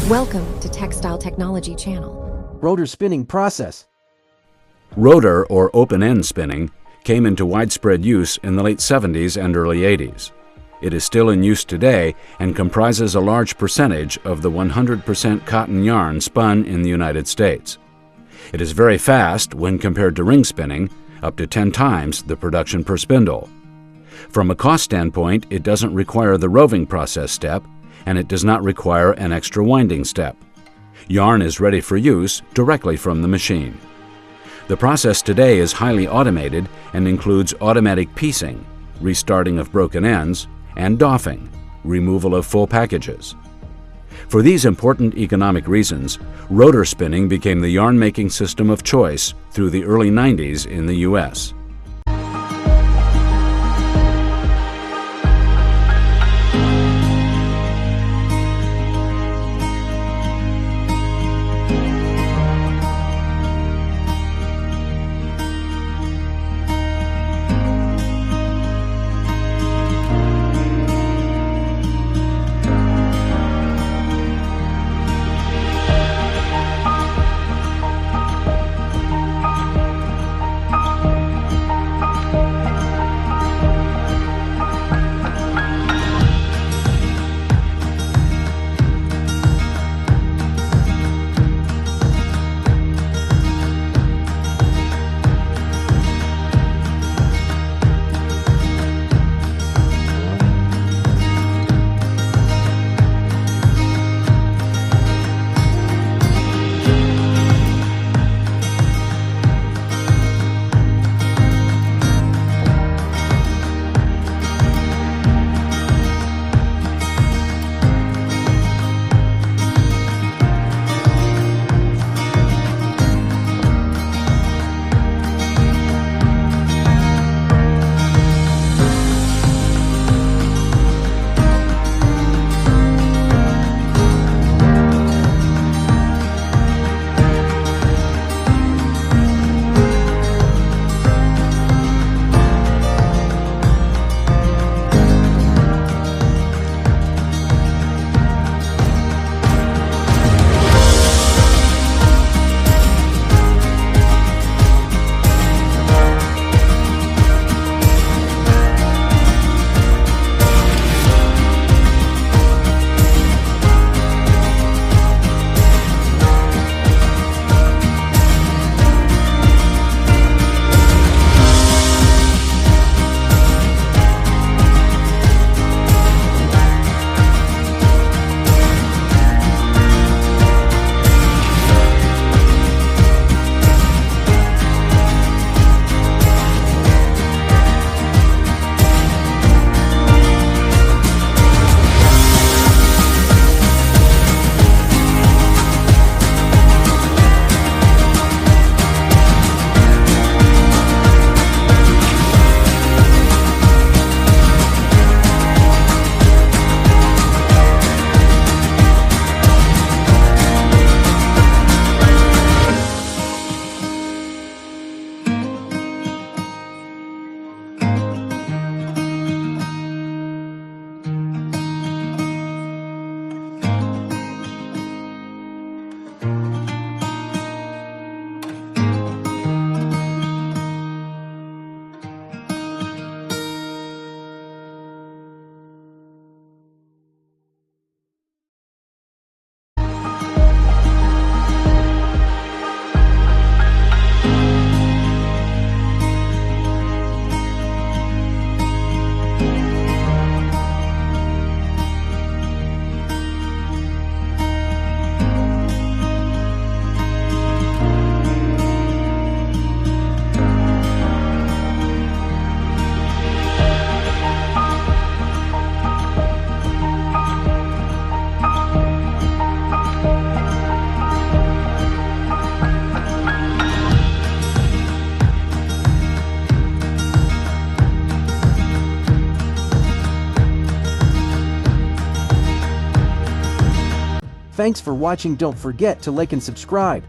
Welcome to Textile Technology Channel. Rotor Spinning Process. Rotor, or open-end spinning, came into widespread use in the late 70s and early 80s. It is still in use today and comprises a large percentage of the 100% cotton yarn spun in the United States. It is very fast when compared to ring spinning, up to 10 times the production per spindle. From a cost standpoint, it doesn't require the roving process step, and it does not require an extra winding step. Yarn is ready for use directly from the machine. The process today is highly automated and includes automatic piecing, restarting of broken ends, and doffing, removal of full packages. For these important economic reasons, rotor spinning became the yarn-making system of choice through the early 90s in the U.S. Thanks for watching. Don't forget to like and subscribe.